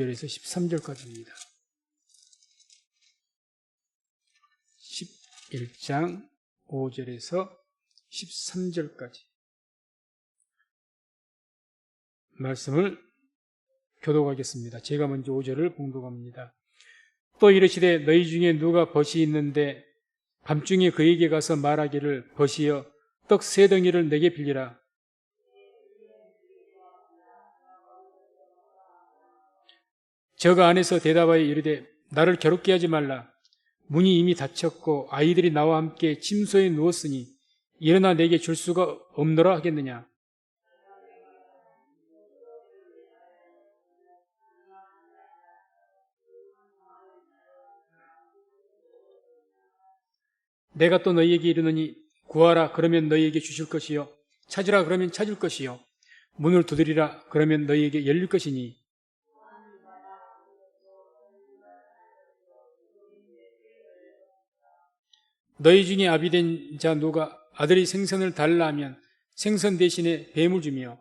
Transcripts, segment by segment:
5절에서 13절까지입니다. 11장 5절에서 13절까지 말씀을 교독하겠습니다. 제가 먼저 5절을 봉독합니다. 또 이르시되 너희 중에 누가 벗이 있는데 밤중에 그에게 가서 말하기를 벗이여 떡 3덩이를 내게 빌리라. 저가 안에서 대답하여 이르되 나를 괴롭게 하지 말라. 문이 이미 닫혔고 아이들이 나와 함께 침소에 누웠으니 일어나 내게 줄 수가 없노라 하겠느냐. 내가 또 너희에게 이르노니 구하라 그러면 너희에게 주실 것이요 찾으라 그러면 찾을 것이요 문을 두드리라 그러면 너희에게 열릴 것이니 너희 중에 아비된 자 누가 아들이 생선을 달라 하면 생선 대신에 뱀을 주며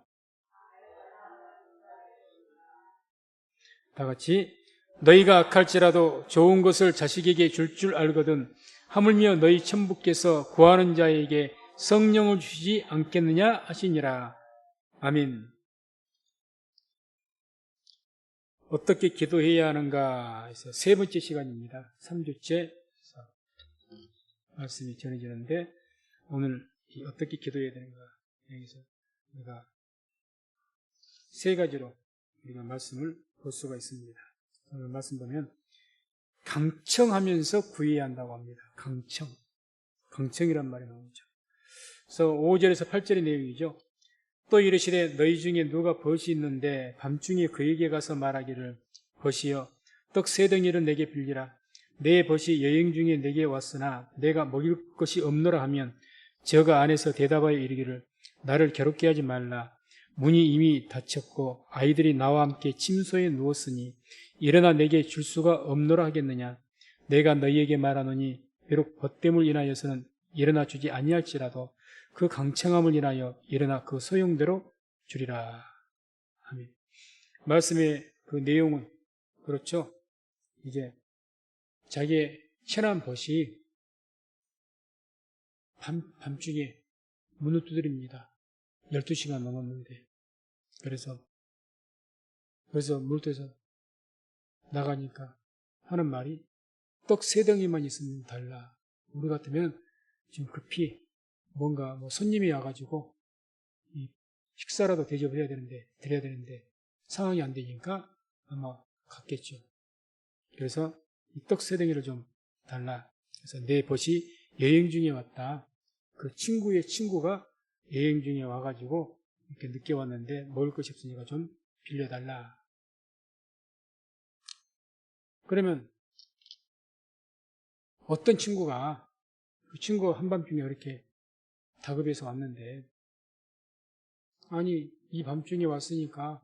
다같이 너희가 악할지라도 좋은 것을 자식에게 줄 알거든 하물며 너희 천부께서 구하는 자에게 성령을 주시지 않겠느냐 하시니라. 아멘. 어떻게 기도해야 하는가 해서 3번째 시간입니다. 3주째 말씀이 전해지는데 오늘 어떻게 기도해야 되는가 여기서 우리가 3가지로 우리가 말씀을 볼 수가 있습니다. 오늘 말씀 보면 강청하면서 구해야 한다고 합니다. 강청이란 말이 나오죠. 그래서 5절에서 8절의 내용이죠. 또 이르시되 너희 중에 누가 벗이 있는데 밤중에 그에게 가서 말하기를 벗이여 떡 3덩이를 내게 빌리라. 내 벗이 여행 중에 내게 왔으나 내가 먹일 것이 없노라 하면 저가 안에서 대답하여 이르기를 나를 괴롭게 하지 말라. 문이 이미 닫혔고 아이들이 나와 함께 침소에 누웠으니 일어나 내게 줄 수가 없노라 하겠느냐. 내가 너희에게 말하노니 비록 벗됨을 인하여서는 일어나 주지 아니할지라도 그 강청함을 인하여 일어나 그 소용대로 주리라. 아멘. 말씀의 그 내용은 그렇죠. 이제 자기의 천한 벗이 밤중에 문을 두드립니다. 12시간 넘었는데 그래서 물터에서 나가니까 하는 말이 떡 3덩이만 있으면 달라. 우리 같으면 지금 급히 뭔가 손님이 와가지고 이 식사라도 대접해야 되는데 드려야 되는데 상황이 안 되니까 아마 갔겠죠. 그래서 이 떡 3덩이를 좀 달라. 그래서 내 벗이 여행 중에 왔다. 그 친구의 친구가 여행 중에 와가지고 이렇게 늦게 왔는데 먹을 것이 없으니까 좀 빌려달라. 그러면 어떤 친구가 그 친구 한밤중에 이렇게 다급해서 왔는데 아니 이 밤중에 왔으니까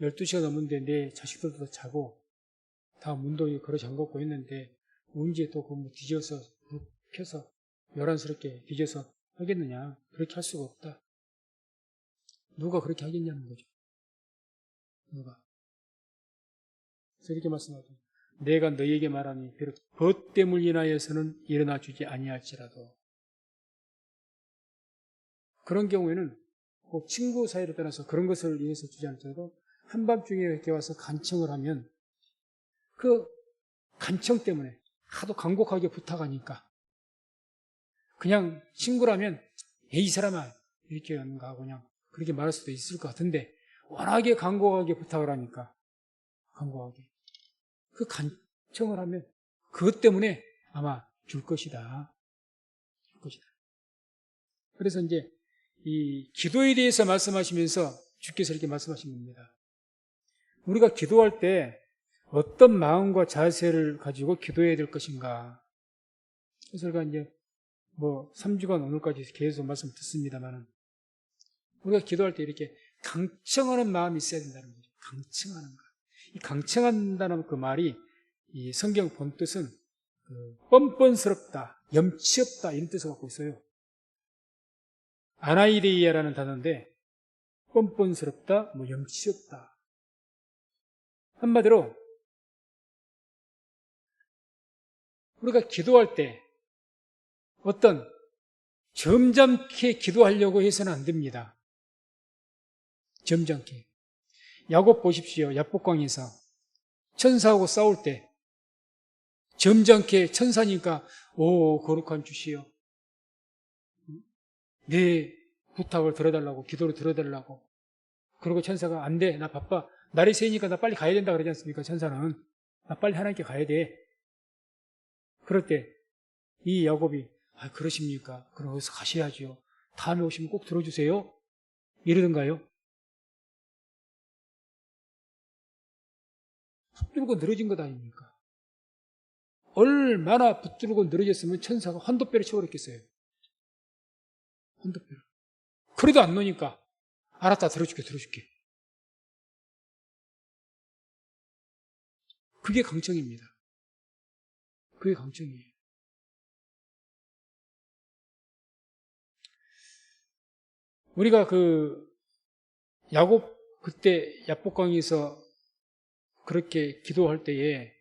12시가 넘었는데 내 자식들도 자고 다 문도 걸어 잠궜고 했는데 언제 또 그 뒤져서 불 켜서 요란스럽게 뒤져서 하겠느냐. 그렇게 할 수가 없다. 누가 그렇게 하겠냐는 거죠. 누가. 그래서 이렇게 말씀하죠. 내가 너희에게 말하니 비록 벗됨을 인하여서는 일어나 주지 아니할지라도 그런 경우에는 꼭 친구 사이를 떠나서 그런 것을 위해서 주지 않더라도 한밤중에 이렇게 와서 간청을 하면 그 간청 때문에 하도 간곡하게 부탁하니까 그냥 친구라면 이 사람아 이렇게 하는가 하고 그냥 그렇게 말할 수도 있을 것 같은데 워낙에 간곡하게 부탁을 하니까 간곡하게 그 간청을 하면 그것 때문에 아마 줄 것이다. 그래서 이제 이 기도에 대해서 말씀하시면서 주께서 이렇게 말씀하신 겁니다. 우리가 기도할 때 어떤 마음과 자세를 가지고 기도해야 될 것인가. 그래서 우리가 이제 3주간 오늘까지 계속 말씀 듣습니다만은 우리가 기도할 때 이렇게 강청하는 마음이 있어야 된다는 거죠. 강청하는 것. 이 강청한다는 그 말이 이 성경 본 뜻은 뻔뻔스럽다, 염치 없다 이런 뜻을 갖고 있어요. 아나이데이아라는 단어인데 뻔뻔스럽다, 염치 없다. 한마디로 우리가 기도할 때 어떤 점잖게 기도하려고 해서는 안 됩니다. 점잖게. 야곱 보십시오. 야복강에서 천사하고 싸울 때 점잖게 천사니까 오 거룩한 주시여 내 부탁을 들어달라고 기도를 들어달라고. 그리고 천사가 안 돼 나 바빠 날이 새니까 나 빨리 가야 된다 그러지 않습니까? 천사는 나 빨리 하나님께 가야 돼. 그럴 때 이 야곱이 아 그러십니까? 그럼 어디서 가셔야죠. 다음에 오시면 꼭 들어주세요. 이러던가요? 붙들고 늘어진 것 아닙니까? 얼마나 붙들고 늘어졌으면 천사가 환도뼈를 쳐버렸겠어요. 환도뼈를. 그래도 안 노니까 알았다 들어줄게. 그게 강청입니다. 그게 강청이에요. 우리가 야곱 그때 야복강에서 그렇게 기도할 때에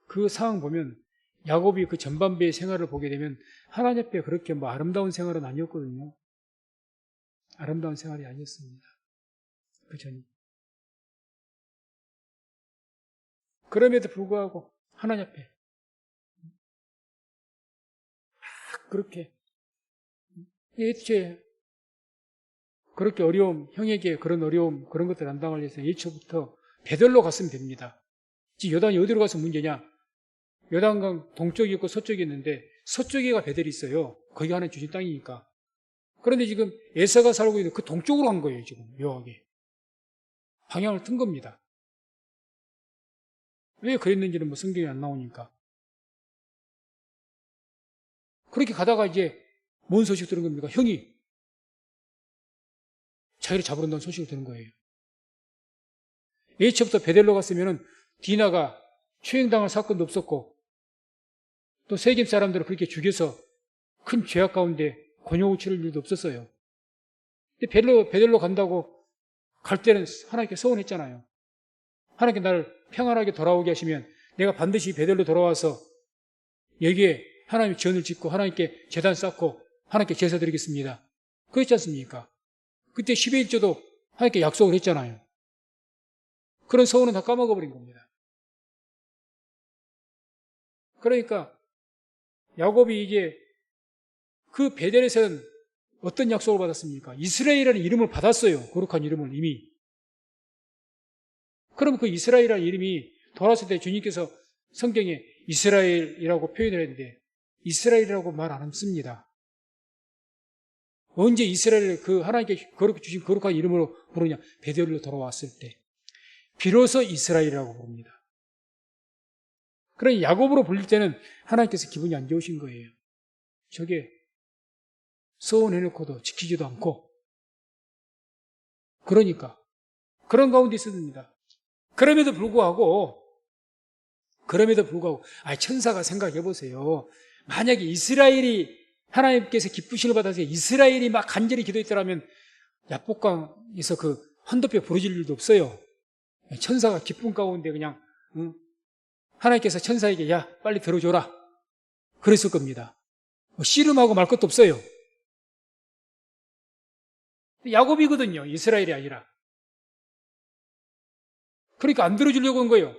그 상황 보면 야곱이 그 전반부의 생활을 보게 되면 하나님 앞에 그렇게 뭐 아름다운 생활은 아니었거든요. 아름다운 생활이 아니었습니다. 그 전이. 그럼에도 불구하고 하나님 앞에 그렇게 애초에 그렇게 어려움, 형에게 그런 어려움, 그런 것들 안 당하기 위해서 애초부터 베들로 갔으면 됩니다. 지금 요단이 어디로 가서 문제냐? 요단강 동쪽이 있고 서쪽이 있는데 서쪽에가 베델이 있어요. 거기 하나님 주신 땅이니까. 그런데 지금 에사가 살고 있는 그 동쪽으로 간 거예요. 지금 묘하게. 방향을 튼 겁니다. 왜 그랬는지는 뭐 성경에 안 나오니까. 그렇게 가다가 이제 뭔 소식 들은 겁니까? 형이 자기를 잡으러 온다는 소식을 들은 거예요. 애초부터 베델로 갔으면은 디나가 추행당할 사건도 없었고 또 세겜 사람들을 그렇게 죽여서 큰 죄악 가운데 권욕을 치를 일도 없었어요. 근데 베델로 간다고 갈 때는 하나님께 서운했잖아요. 하나님께 나를 평안하게 돌아오게 하시면 내가 반드시 베델로 돌아와서 여기에 하나님의 전을 짓고 하나님께 제단 쌓고 하나님께 제사 드리겠습니다. 그렇지 않습니까? 그때 11조도 하나님께 약속을 했잖아요. 그런 서운은 다 까먹어버린 겁니다. 그러니까 야곱이 이제 그 베델에서는 어떤 약속을 받았습니까? 이스라엘이라는 이름을 받았어요. 거룩한 이름을 이미. 그럼 그 이스라엘이라는 이름이 돌아왔을 때 주님께서 성경에 이스라엘이라고 표현을 했는데 이스라엘이라고 말 안 씁니다. 언제 이스라엘을 그 하나님께 주신 거룩한 이름으로 부르냐? 베델로 돌아왔을 때. 비로소 이스라엘이라고 부릅니다. 그러니 야곱으로 불릴 때는 하나님께서 기분이 안 좋으신 거예요. 저게 서원해놓고도 지키지도 않고 그러니까 그런 가운데 있습니다. 그럼에도 불구하고 천사가 생각해 보세요. 만약에 이스라엘이 하나님께서 기쁘심을 받아서 이스라엘이 막 간절히 기도했더라면 야복강에서 그 환도뼈 부러질 일도 없어요. 천사가 기쁜 가운데 그냥 하나님께서 천사에게 야 빨리 들어줘라 그랬을 겁니다. 씨름하고 말 것도 없어요. 야곱이거든요. 이스라엘이 아니라. 그러니까 안 들어주려고 한 거예요.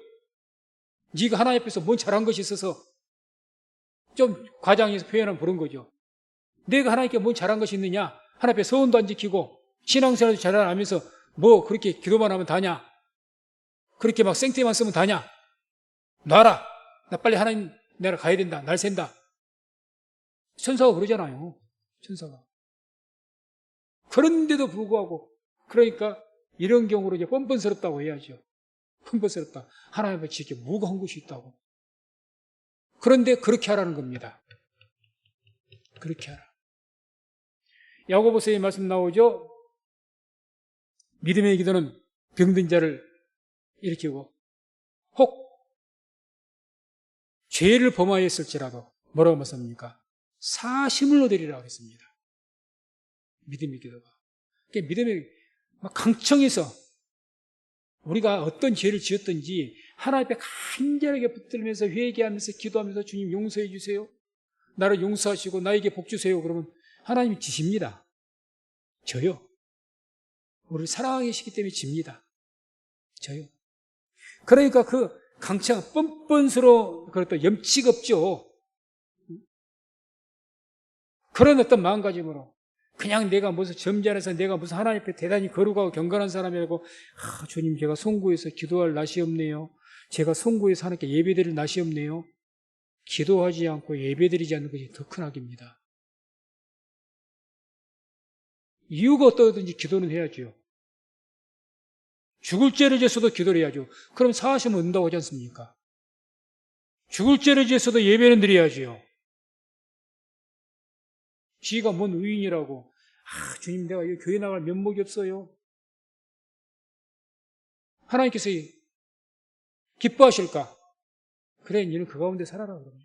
네가 하나님 앞에서 뭔 잘한 것이 있어서 좀 과장해서 표현하면 그런 거죠. 내가 하나님께 뭔 잘한 것이 있느냐? 하나님 앞에 서원도 안 지키고 신앙생활도 잘 안 하면서 뭐 그렇게 기도만 하면 다냐? 그렇게 막 생떼만 쓰면 다냐? 놔라. 나 빨리 하나님 나라 가야 된다. 날 샌다. 천사가 그러잖아요. 천사가. 그런데도 불구하고 그러니까 이런 경우로 이제 뻔뻔스럽다고 해야죠. 뻔뻔스럽다. 하나님 앞에 지게 뭐가 한 것이 있다고. 그런데 그렇게 하라는 겁니다. 그렇게 하라. 야고보서의 말씀 나오죠. 믿음의 기도는 병든 자를 일으키고 혹 죄를 범하였을지라도 뭐라고 말씀합니까? 사심을 얻으리라고 했습니다. 믿음의 기도가. 그러니까 믿음의 막 강청해서 우리가 어떤 죄를 지었든지 하나님 앞에 간절하게 붙들면서 회개하면서 기도하면서 주님 용서해 주세요. 나를 용서하시고 나에게 복 주세요. 그러면 하나님이 지십니다. 져요. 우리를 사랑하시기 때문에 집니다. 져요. 그러니까 그 강창 뻔뻔스러워 그렇다 염치가 없죠. 그런 어떤 마음가짐으로 그냥 내가 무슨 점잖아서 내가 무슨 하나님 앞에 대단히 거룩하고 경건한 사람이라고 주님 제가 송구해서 기도할 낯이 없네요. 제가 송구해서 하나님께 예배드릴 낯이 없네요. 기도하지 않고 예배드리지 않는 것이 더 큰 악입니다. 이유가 어떠든지 기도는 해야죠. 죽을 죄를 지었어도 기도를 해야죠. 그럼 사하시면 얻는다고 하지 않습니까? 죽을 죄를 지었어도 예배는 드려야지요. 지가 뭔 의인이라고. 주님 내가 이 교회 나갈 면목이 없어요. 하나님께서 기뻐하실까? 그래, 너는 그 가운데 살아라. 그러면.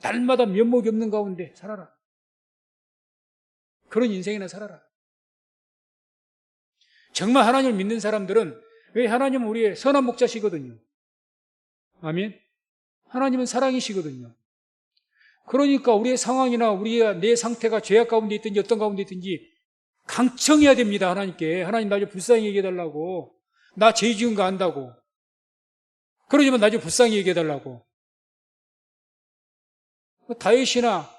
날마다 면목이 없는 가운데 살아라. 그런 인생이나 살아라. 정말 하나님을 믿는 사람들은 왜 하나님은 우리의 선한 목자시거든요. 아멘. 하나님은 사랑이시거든요. 그러니까 우리의 상황이나 내 상태가 죄악 가운데 있든지 어떤 가운데 있든지 강청해야 됩니다. 하나님께. 하나님 나 좀 불쌍히 얘기해달라고. 나 죄 지은 거 안다고. 그러지만 나 좀 불쌍히 얘기해달라고. 다윗이나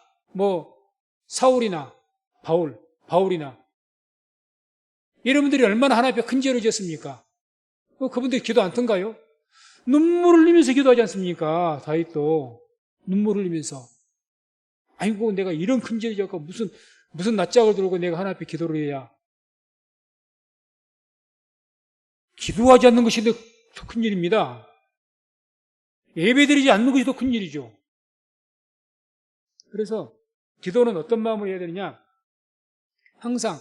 사울이나 바울이나 이런 분들이 얼마나 하나님 앞에 큰 죄를 지었습니까? 그분들이 기도 안 튼가요? 눈물을 흘리면서 기도하지 않습니까? 다윗도 눈물을 흘리면서 아이고 내가 이런 큰 죄를 지었고 무슨 낯짝을 들고 내가 하나님 앞에 기도를 해야 기도하지 않는 것이 더 큰 일입니다. 예배드리지 않는 것이 더 큰 일이죠. 그래서 기도는 어떤 마음으로 해야 되느냐? 항상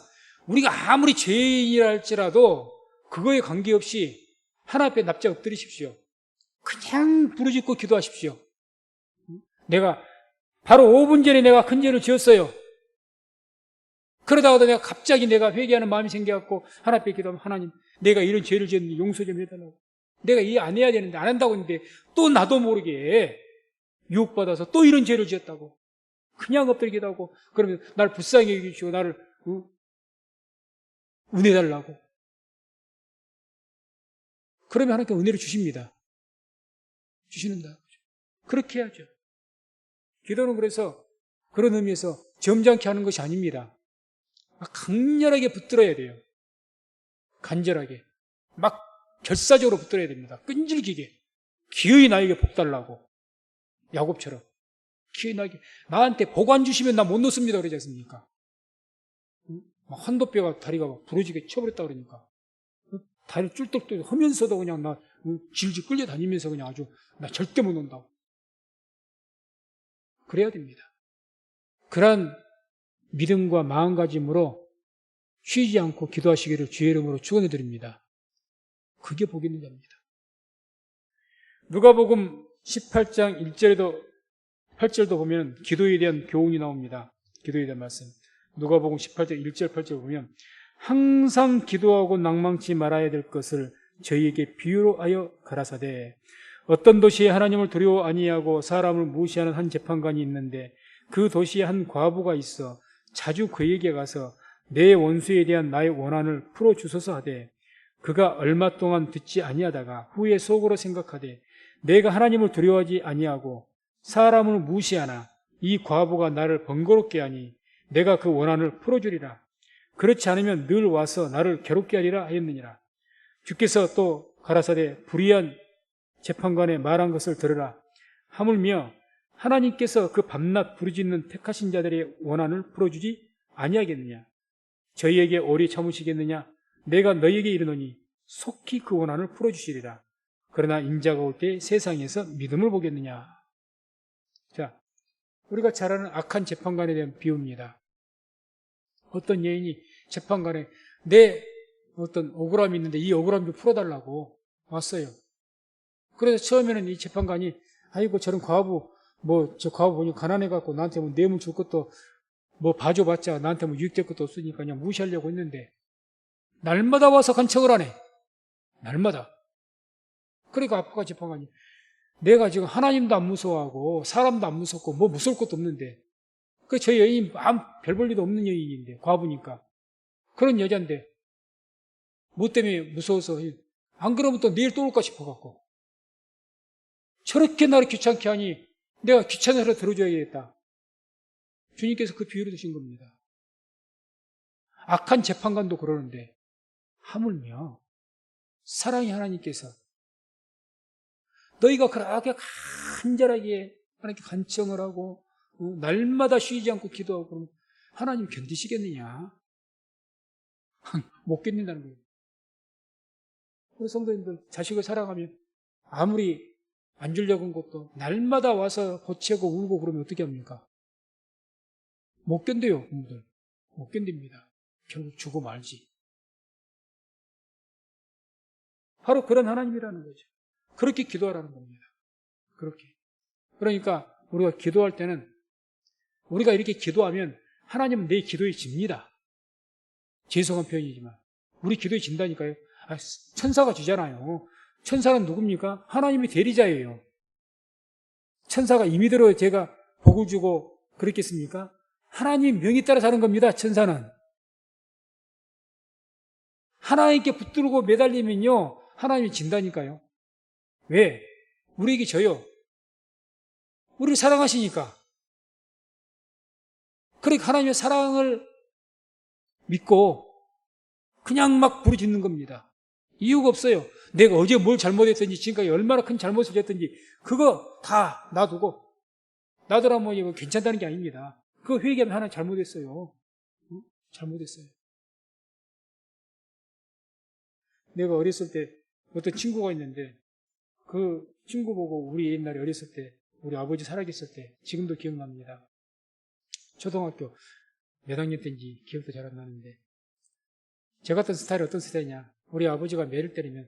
우리가 아무리 죄인이라 할지라도 그거에 관계없이 하나님 앞에 납작 엎드리십시오. 그냥 부르짖고 기도하십시오. 내가 바로 5분 전에 내가 큰 죄를 지었어요. 그러다가도 갑자기 내가 회개하는 마음이 생겨갖고 하나님 앞에 기도하면 하나님 내가 이런 죄를 지었는데 용서 좀 해달라고. 내가 이 안 해야 되는데 안 한다고 했는데 또 나도 모르게 유혹받아서 또 이런 죄를 지었다고. 그냥 엎드리기도 하고 그러면 나를 불쌍히 여기시고 나를 은혜 달라고. 그러면 하나님께 은혜를 주십니다. 주시는다. 그렇게 해야죠. 기도는 그래서 그런 의미에서 점잖게 하는 것이 아닙니다. 강렬하게 붙들어야 돼요. 간절하게. 막 결사적으로 붙들어야 됩니다. 끈질기게. 기어이 나에게 복 달라고. 야곱처럼. 기어이 나한테 복 안 주시면 나 못 놓습니다. 그러지 않습니까? 한도뼈가 다리가 막 부러지게 쳐버렸다 그러니까. 다리 쫄떡쫄떡 하면서도 그냥 나 질질 끌려다니면서 그냥 아주 나 절대 못 논다고. 그래야 됩니다. 그러한 믿음과 마음가짐으로 쉬지 않고 기도하시기를 주의 이름으로 축원해 드립니다. 그게 복 있는 자입니다. 누가복음 18장 1절에도 8절도 보면 기도에 대한 교훈이 나옵니다. 기도에 대한 말씀. 누가복음 18장 1절 8절 보면 항상 기도하고 낭망치 말아야 될 것을 저희에게 비유로 하여 가라사대 어떤 도시에 하나님을 두려워 아니하고 사람을 무시하는 한 재판관이 있는데 그 도시에 한 과부가 있어 자주 그에게 가서 내 원수에 대한 나의 원한을 풀어주소서 하되 그가 얼마 동안 듣지 아니하다가 후에 속으로 생각하되 내가 하나님을 두려워하지 아니하고 사람을 무시하나 이 과부가 나를 번거롭게 하니 내가 그 원한을 풀어주리라. 그렇지 않으면 늘 와서 나를 괴롭게 하리라 하였느니라. 주께서 또 가라사대 불의한 재판관의 말한 것을 들으라. 하물며 하나님께서 그 밤낮 부르짖는 택하신 자들의 원한을 풀어주지 아니하겠느냐. 저희에게 오래 참으시겠느냐. 내가 너희에게 이르노니 속히 그 원한을 풀어주시리라. 그러나 인자가 올 때 세상에서 믿음을 보겠느냐. 자, 우리가 잘 아는 악한 재판관에 대한 비유입니다. 어떤 여인이 재판관에 내 어떤 억울함이 있는데 이 억울함 좀 풀어달라고 왔어요. 그래서 처음에는 이 재판관이 아이고 저런 과부 저 과부 보니 가난해갖고 나한테 뇌물 줄 것도 봐줘봤자 나한테 유익될 것도 없으니까 그냥 무시하려고 했는데 날마다 와서 간청을 하네. 날마다. 그러니까 아빠가 재판관이 내가 지금 하나님도 안 무서워하고 사람도 안 무섭고 뭐 무서울 것도 없는데 그 저 여인이 별 볼 일도 없는 여인인데 과부니까 그런 여잔데 뭐 때문에 무서워서 안 그러면 또 내일 또 올까 싶어갖고 저렇게 나를 귀찮게 하니 내가 귀찮아서 들어줘야겠다. 주님께서 그 비유를 드신 겁니다. 악한 재판관도 그러는데 하물며 사랑의 하나님께서 너희가 그렇게 간절하게 하나님께 간청을 하고 날마다 쉬지 않고 기도하고 그러면 하나님 견디시겠느냐? 못 견딘다는 거예요. 그래서 성도님들 자식을 사랑하면 아무리 안 주려고 한 것도 날마다 와서 고치고 울고 그러면 어떻게 합니까? 못 견뎌요, 부모들. 못 견딥니다. 결국 주고 말지. 바로 그런 하나님이라는 거죠. 그렇게 기도하라는 겁니다. 그렇게. 그러니까 우리가 기도할 때는 우리가 이렇게 기도하면 하나님은 내 기도에 집니다. 죄송한 표현이지만 우리 기도에 진다니까요. 천사가 지잖아요. 천사는 누굽니까? 하나님의 대리자예요. 천사가 임의대로 제가 복을 주고 그랬겠습니까? 하나님 명에 따라 사는 겁니다. 천사는. 하나님께 붙들고 매달리면요 하나님이 진다니까요. 왜? 우리에게 져요. 우리를 사랑하시니까. 그러니까 하나님의 사랑을 믿고 그냥 막 부르짖는 겁니다. 이유가 없어요. 내가 어제 뭘 잘못했든지 지금까지 얼마나 큰 잘못을 했든지 그거 다 놔두고 나더라 뭐 괜찮다는 게 아닙니다. 그거 회개하면 하나 잘못했어요. 잘못했어요. 내가 어렸을 때 어떤 친구가 있는데 그 친구 보고 우리 옛날에 어렸을 때 우리 아버지 살아계실 때 지금도 기억납니다. 초등학교 몇 학년 때인지 기억도 잘 안 나는데 저 같은 스타일이 어떤 스타일이냐. 우리 아버지가 매를 때리면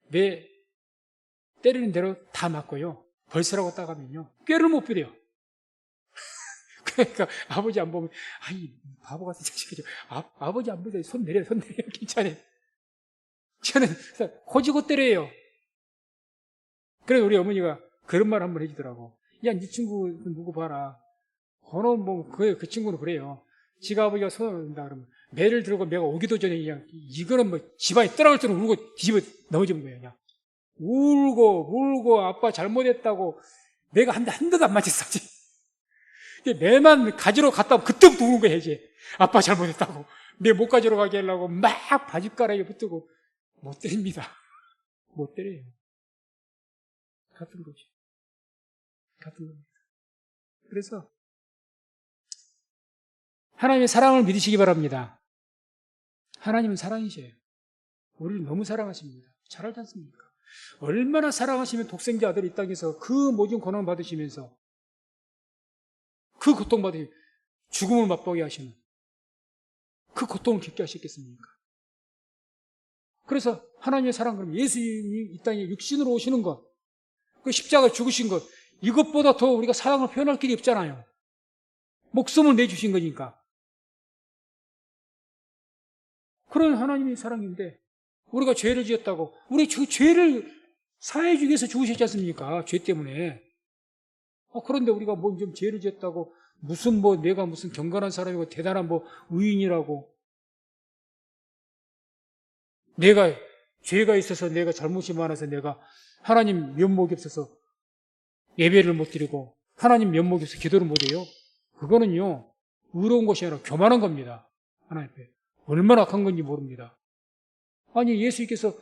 매 때리는 대로 다 맞고요. 벌써라고 따가면요. 꾀를 못 부려요. 그러니까 아버지 안 보면 아이 바보 같은 자식이죠. 아버지 안 보면 손 내려 괜찮아. 저는 고지고 때려요. 그래서 우리 어머니가 그런 말 한번 해주더라고. 야, 네 친구 누구 봐라. 그는 뭐 그 친구는 그래요. 지가 아버지가 손을 넣는다 그러면 매를 들고 매가 오기도 전에 그냥 이거는 뭐 집안에 떠나갈 때는 울고 뒤집어 넘어지는 거예요. 그냥 울고 아빠 잘못했다고 매가 한 대도 안 맞았어. 매만 가지러 갔다 오면 그때부터 우는 거야 이제. 아빠 잘못했다고 매 못 가지러 가게 하려고 막 바짓가락에 붙들고 못 때립니다. 못 때려요. 같은 거죠. 같은 겁니다. 그래서 하나님의 사랑을 믿으시기 바랍니다. 하나님은 사랑이셔요. 우리를 너무 사랑하십니다. 잘 알지 않습니까? 얼마나 사랑하시면 독생자 아들이 이 땅에서 그 모든 고난을 받으시면서 그 고통받으시 죽음을 맛보게 하시는 그 고통을 겪게 하셨겠습니까? 그래서 하나님의 사랑, 그럼 예수님이 이 땅에 육신으로 오시는 것, 그 십자가 죽으신 것, 이것보다 더 우리가 사랑을 표현할 길이 없잖아요. 목숨을 내주신 거니까. 그런 하나님의 사랑인데 우리가 죄를 지었다고 우리 죄를 사해 주기 위해서 죽으셨지 않습니까? 죄 때문에. 그런데 우리가 뭐 좀 죄를 지었다고 무슨 뭐 내가 무슨 경건한 사람이고 대단한 뭐 의인이라고 내가 죄가 있어서 내가 잘못이 많아서 내가 하나님 면목이 없어서 예배를 못 드리고 하나님 면목이 없어서 기도를 못 해요. 그거는요 의로운 것이 아니라 교만한 겁니다. 하나님 앞에. 얼마나 악한 건지 모릅니다. 아니 예수님께서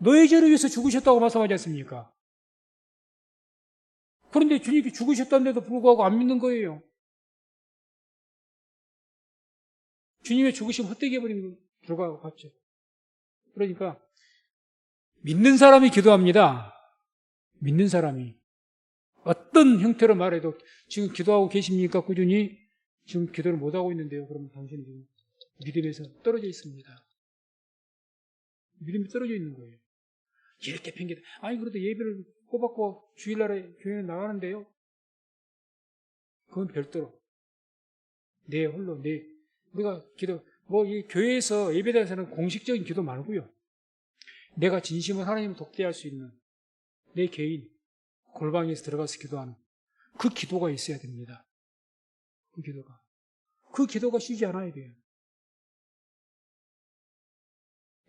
너의 죄를 위해서 죽으셨다고 말씀하지 않습니까? 그런데 주님이 죽으셨다는데도 불구하고 안 믿는 거예요. 주님의 죽으심 헛되게 해버린 결과가 같죠. 그러니까 믿는 사람이 기도합니다. 믿는 사람이 어떤 형태로 말해도 지금 기도하고 계십니까? 꾸준히 지금 기도를 못하고 있는데요. 그러면 당신이 지금 믿음에서 떨어져 있습니다. 믿음이 떨어져 있는 거예요. 이렇게 핑계대. 아니 그래도 예배를 꼬박꼬박 주일날에 교회에 나가는데요. 그건 별도로 내 홀로 우리가 기도 뭐 이 교회에서 예배당에서는 공식적인 기도 말고요. 내가 진심으로 하나님을 독대할 수 있는 내 개인 골방에서 들어가서 기도하는 그 기도가 있어야 됩니다. 그 기도가 쉬지 않아야 돼요.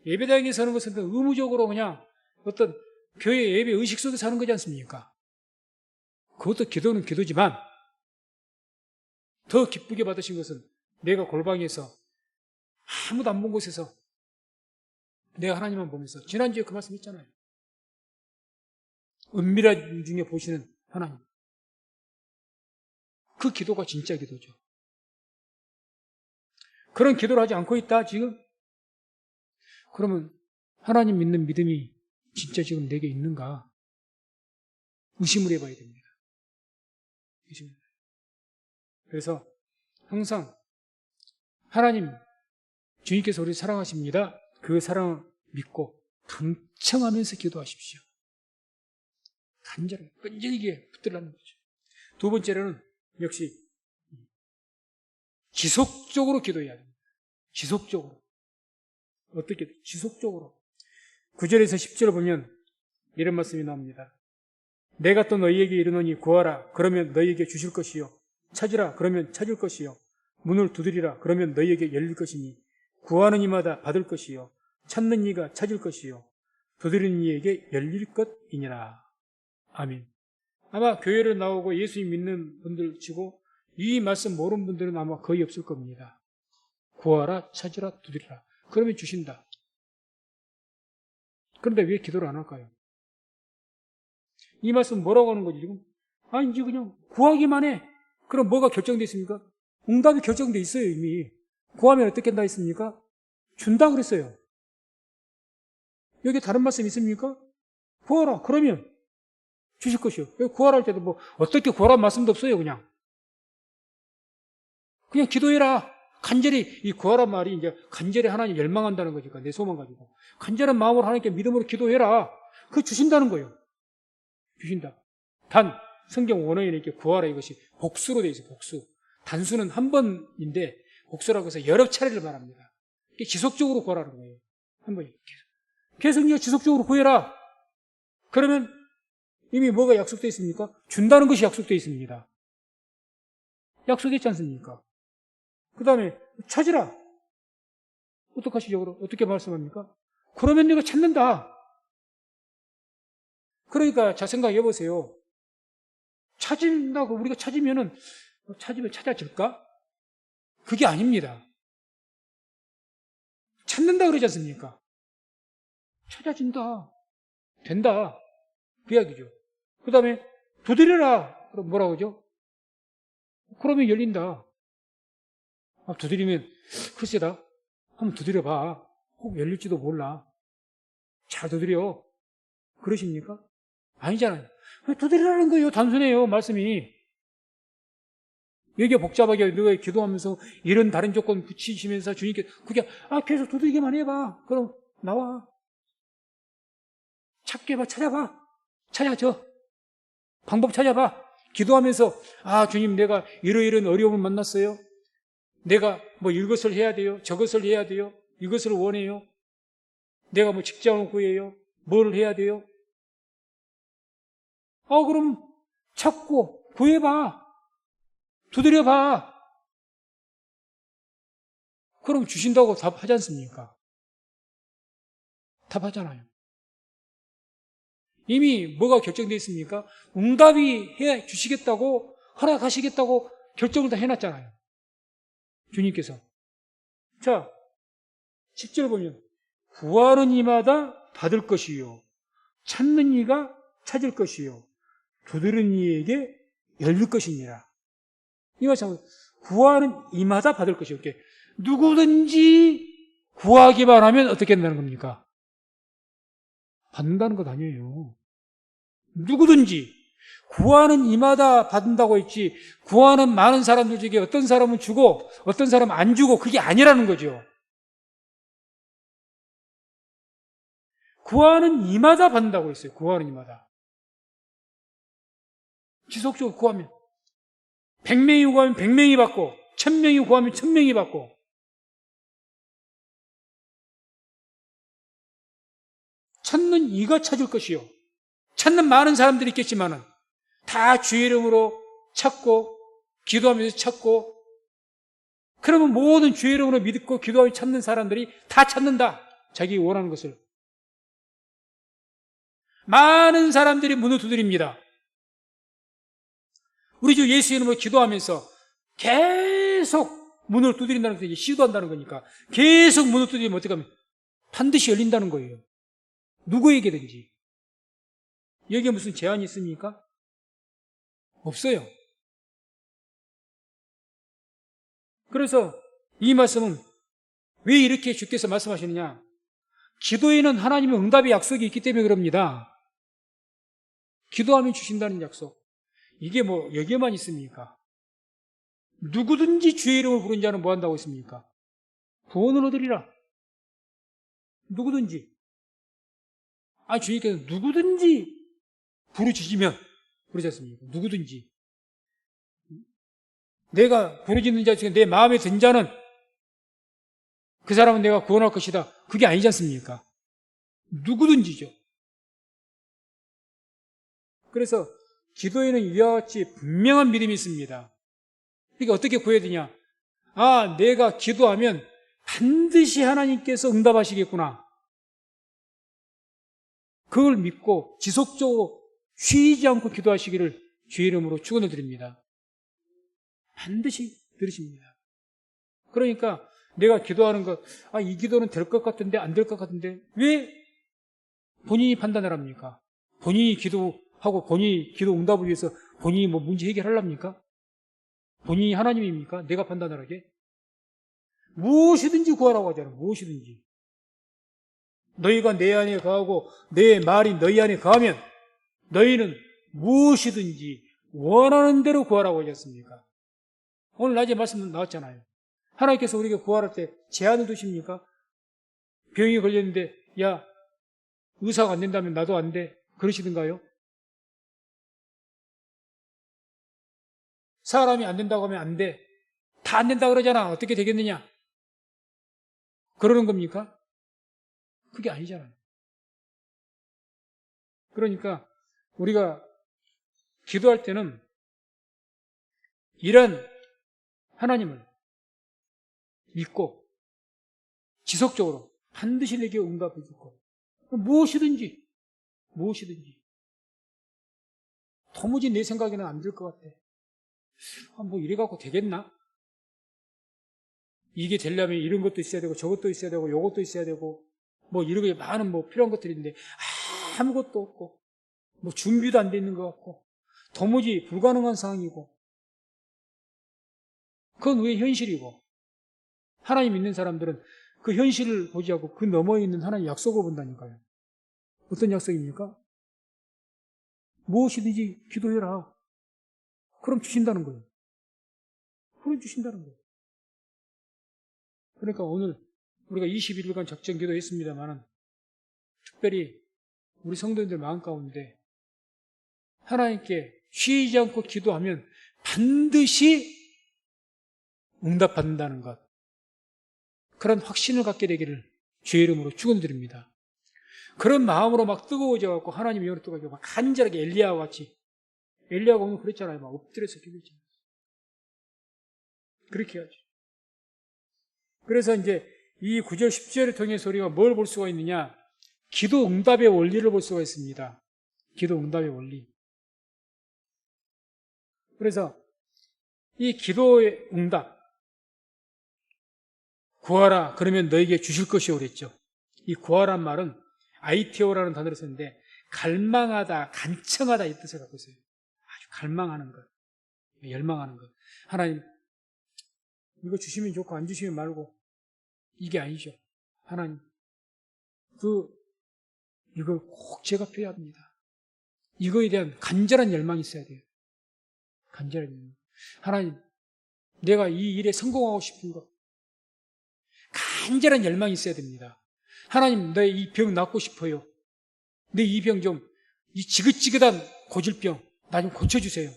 예배당에 서는 것은 의무적으로 그냥 어떤 교회 예배 의식 속에서 하는 거지 않습니까? 그것도 기도는 기도지만 더 기쁘게 받으신 것은 내가 골방에서 아무도 안 본 곳에서 내가 하나님만 보면서 지난주에 그 말씀 했잖아요. 은밀한 중에 보시는 하나님. 그 기도가 진짜 기도죠. 그런 기도를 하지 않고 있다 지금? 그러면 하나님 믿는 믿음이 진짜 지금 내게 있는가? 의심을 해봐야 됩니다. 그래서 항상 하나님 주님께서 우리를 사랑하십니다. 그 사랑을 믿고 간청하면서 기도하십시오. 간절하게 끈질기게 붙들라는 거죠. 두 번째로는 역시 지속적으로 기도해야 됩니다. 지속적으로. 어떻게? 지속적으로. 9절에서 10절을 보면 이런 말씀이 나옵니다. 내가 또 너희에게 이르노니 구하라 그러면 너희에게 주실 것이요 찾으라 그러면 찾을 것이요 문을 두드리라 그러면 너희에게 열릴 것이니 구하는 이마다 받을 것이요 찾는 이가 찾을 것이요 두드리는 이에게 열릴 것이니라. 아멘. 아마 교회를 나오고 예수님 믿는 분들 치고 이 말씀 모르는 분들은 아마 거의 없을 겁니다. 구하라 찾으라 두드리라 그러면 주신다. 그런데 왜 기도를 안 할까요? 이 말씀 뭐라고 하는 거지 지금? 아니 이제 그냥 구하기만 해. 그럼 뭐가 결정되어 있습니까? 응답이 결정되어 있어요 이미. 구하면 어떻게 한다 했습니까? 준다 그랬어요. 여기 다른 말씀 있습니까? 구하라 그러면 주실 것이요. 구하라 할 때도 뭐 어떻게 구하라는 말씀도 없어요. 그냥 기도해라. 간절히 이 구하란 말이 이제 간절히 하나님 열망한다는 거니까 내 소망 가지고 간절한 마음으로 하나님께 믿음으로 기도해라. 그거 주신다는 거예요. 주신다. 단 성경 원어에는 이렇게 구하라 이것이 복수로 되어 있어요. 복수. 단수는 한 번인데 복수라고 해서 여러 차례를 말합니다. 이게 지속적으로 구하라는 거예요. 한 번이 계속 이제 지속적으로 구해라. 그러면 이미 뭐가 약속되어 있습니까? 준다는 것이 약속되어 있습니다. 약속했지 않습니까? 그 다음에 찾으라. 어떡하시죠? 어떻게 말씀합니까? 그러면 네가 찾는다. 그러니까 자 생각해 보세요. 찾는다고 우리가 찾으면 찾아질까? 그게 아닙니다. 찾는다 그러지 않습니까? 찾아진다. 된다. 그 이야기죠. 그 다음에 두드려라. 그럼 뭐라고 하죠? 그러면 열린다. 두드리면 글쎄다. 한번 두드려봐. 혹 열릴지도 몰라. 잘 두드려. 그러십니까? 아니잖아요. 두드리라는 거예요. 단순해요. 말씀이. 여기가 복잡하게 너가 기도하면서 이런 다른 조건 붙이시면서 주님께 그게 계속 두드리기만 해봐. 그럼 나와. 찾게 봐. 찾아봐. 찾아줘. 방법 찾아봐. 기도하면서 주님 내가 이러이런 어려움을 만났어요. 내가 뭐 이것을 해야 돼요. 저것을 해야 돼요. 이것을 원해요. 내가 뭐 직장을 구해요. 뭘 해야 돼요? 그럼 찾고 구해봐. 두드려봐. 그럼 주신다고 답하지 않습니까? 답하잖아요. 이미 뭐가 결정되어 있습니까? 응답이 해 주시겠다고 허락하시겠다고 결정을 다 해놨잖아요. 주님께서. 자, 10절 보면 구하는 이마다 받을 것이요 찾는 이가 찾을 것이요 두드리는 이에게 열릴 것이니라. 이 말씀 구하는 이마다 받을 것이요. 이렇게 누구든지 구하기만 하면 어떻게 된다는 겁니까? 받는다는 것 아니에요. 누구든지 구하는 이마다 받는다고 했지 구하는 많은 사람들 중에 어떤 사람은 주고 어떤 사람은 안 주고 그게 아니라는 거죠. 구하는 이마다 받는다고 했어요. 구하는 이마다. 지속적으로 구하면 100명이 구하면 100명이 받고 1000명이 구하면 1000명이 받고 찾는 이가 찾을 것이요. 찾는 많은 사람들이 있겠지만은 다 주의 이름으로 찾고 기도하면서 찾고, 그러면 모든 주의 이름으로 믿고 기도하며 찾는 사람들이 다 찾는다. 자기 원하는 것을. 많은 사람들이 문을 두드립니다. 우리 주 예수 이름으로 기도하면서 계속 문을 두드린다는 것이 시도한다는 거니까, 계속 문을 두드리면 어떻게 하면 반드시 열린다는 거예요. 누구에게든지. 여기에 무슨 제한이 있습니까? 없어요. 그래서 이 말씀은 왜 이렇게 주께서 말씀하시느냐? 기도에는 하나님의 응답의 약속이 있기 때문에 그럽니다. 기도하면 주신다는 약속. 이게 뭐 여기에만 있습니까? 누구든지 주의 이름을 부른 자는 뭐 한다고 했습니까? 구원을 얻으리라. 누구든지. 주님께서 누구든지 부르짖으면, 그러지 않습니까? 누구든지. 내가 부르짖는 자 중에 내 마음에 든 자는 그 사람은 내가 구원할 것이다. 그게 아니지 않습니까? 누구든지죠. 그래서 기도에는 이와 같이 분명한 믿음이 있습니다. 그러니까 어떻게 구해야 되냐? 내가 기도하면 반드시 하나님께서 응답하시겠구나. 그걸 믿고 지속적으로 쉬지 않고 기도하시기를 주의 이름으로 축원을 드립니다. 반드시 들으십니다. 그러니까 내가 기도하는 것, 이 기도는 될 것 같은데 안 될 것 같은데 왜 본인이 판단을 합니까? 본인이 기도하고 본인이 기도 응답을 위해서 본인이 뭐 문제 해결하랍니까? 본인이 하나님입니까? 내가 판단을 하게? 무엇이든지 구하라고 하잖아요. 무엇이든지. 너희가 내 안에 거하고 내 말이 너희 안에 거하면 너희는 무엇이든지 원하는 대로 구하라고 하지 않습니까? 오늘 낮에 말씀 나왔잖아요. 하나님께서 우리에게 구할 때 제한을 두십니까? 병이 걸렸는데 의사가 안 된다면 나도 안 돼. 그러시던가요? 사람이 안 된다고 하면 안 돼. 다 안 된다 그러잖아. 어떻게 되겠느냐? 그러는 겁니까? 그게 아니잖아요. 그러니까 우리가 기도할 때는 이런 하나님을 믿고 지속적으로 반드시 내게 응답해 줄 것. 무엇이든지 도무지 내 생각에는 안 될 것 같아. 뭐 이래 갖고 되겠나? 이게 되려면 이런 것도 있어야 되고 저것도 있어야 되고 요것도 있어야 되고 뭐 이런 게 많은 뭐 필요한 것들이 있는데 아무것도 없고 뭐 준비도 안 돼 있는 것 같고 도무지 불가능한 상황이고, 그건 왜 현실이고, 하나님 믿는 사람들은 그 현실을 보지 않고 그 너머에 있는 하나님의 약속을 본다니까요. 어떤 약속입니까? 무엇이든지 기도해라. 그럼 주신다는 거예요. 그러니까 오늘 우리가 21일간 작정 기도했습니다만 특별히 우리 성도님들 마음 가운데 하나님께 쉬지 않고 기도하면 반드시 응답받는다는 것, 그런 확신을 갖게 되기를 주의 이름으로 축원드립니다. 그런 마음으로 막 뜨거워져 갖고 하나님의 영으로 뜨거워져 막 간절하게 엘리야와 같이, 엘리야가 오늘 그랬잖아요. 막 엎드려서 기도했잖아요. 그렇게 해야죠. 그래서 이제 이 9절 10절을 통해서 우리가 뭘 볼 수가 있느냐? 기도 응답의 원리를 볼 수가 있습니다. 기도 응답의 원리. 그래서 이 기도의 응답, 구하라 그러면 너에게 주실 것이오 그랬죠. 이 구하란 말은 아이테오라는 단어를 썼는데 갈망하다, 간청하다 이 뜻을 갖고 있어요. 아주 갈망하는 것, 열망하는 것. 하나님 이거 주시면 좋고 안 주시면 말고, 이게 아니죠. 하나님 이걸 꼭 제가 필요합니다. 이거에 대한 간절한 열망이 있어야 돼요. 간절한 열망. 하나님 내가 이 일에 성공하고 싶은 것, 간절한 열망이 있어야 됩니다. 하나님 내 이 병 낫고 싶어요. 내 이 병 좀, 이 지긋지긋한 고질병 나 좀 고쳐주세요.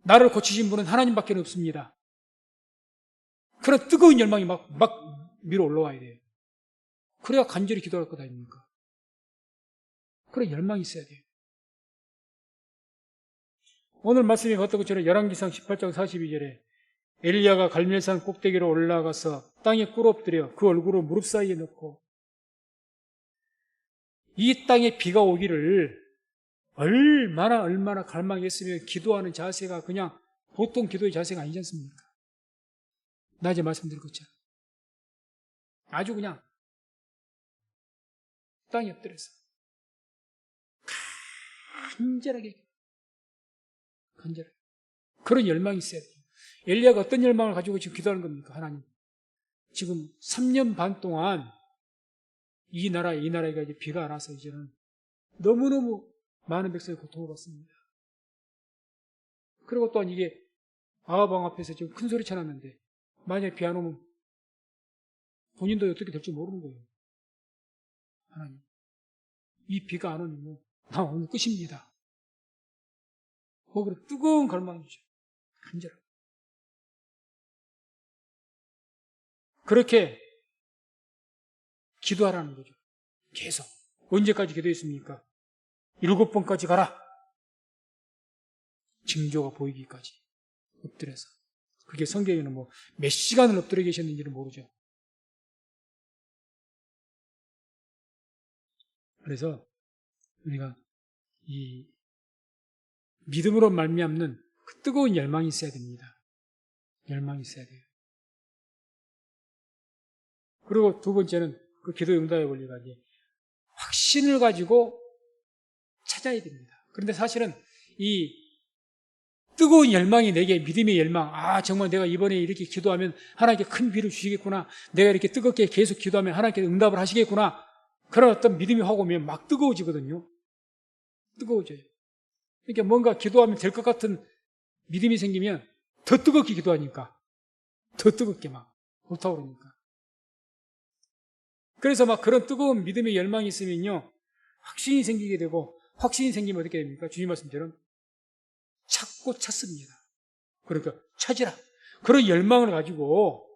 나를 고치신 분은 하나님밖에 없습니다. 그런 뜨거운 열망이 막 밀어 올라와야 돼요. 그래야 간절히 기도할 것 아닙니까? 그런 열망이 있어야 돼요. 오늘 말씀에 봤던 것처럼 열왕기상 18장 42절에 엘리야가 갈멜산 꼭대기로 올라가서 땅에 꿇어 엎드려 그 얼굴을 무릎 사이에 넣고 이 땅에 비가 오기를 얼마나 갈망했으면 기도하는 자세가 그냥 보통 기도의 자세가 아니지 않습니까? 낮에 말씀드린 것처럼 아주 그냥 땅에 엎드려서 간절하게 그런 열망이 있어야 돼요. 엘리야가 어떤 열망을 가지고 지금 기도하는 겁니까? 하나님, 지금 3년 반 동안 이 나라가 이제 비가 안 와서 이제는 너무너무 많은 백성이 고통을 받습니다. 그리고 또한 이게 아합왕 앞에서 지금 큰 소리 쳐놨는데 만약에 비 안 오면 본인도 어떻게 될지 모르는 거예요. 하나님, 이 비가 안 오면 나 오늘 끝입니다. 거기로 뜨거운 갈망이죠. 간절하고. 그렇게 기도하라는 거죠. 계속. 언제까지 기도했습니까? 7번까지 가라. 징조가 보이기까지. 엎드려서. 그게 성경에는 뭐 몇 시간을 엎드려 계셨는지는 모르죠. 그래서 우리가 이 믿음으로 말미암는 그 뜨거운 열망이 있어야 됩니다. 열망이 있어야 돼요. 그리고 두 번째는 그 기도 응답의 원리가 이제 확신을 가지고 찾아야 됩니다. 그런데 사실은 이 뜨거운 열망이 내게 믿음의 열망, 정말 내가 이번에 이렇게 기도하면 하나님께 큰 비를 주시겠구나, 내가 이렇게 뜨겁게 계속 기도하면 하나님께 응답을 하시겠구나, 그런 어떤 믿음이 확 오면 막 뜨거워지거든요. 뜨거워져요. 그러니까 뭔가 기도하면 될 것 같은 믿음이 생기면 더 뜨겁게 기도하니까 더 뜨겁게 막 불타오르니까. 그래서 막 그런 뜨거운 믿음의 열망이 있으면요, 확신이 생기게 되고, 확신이 생기면 어떻게 됩니까? 주님 말씀처럼 찾고 찾습니다. 그러니까 찾으라. 그런 열망을 가지고,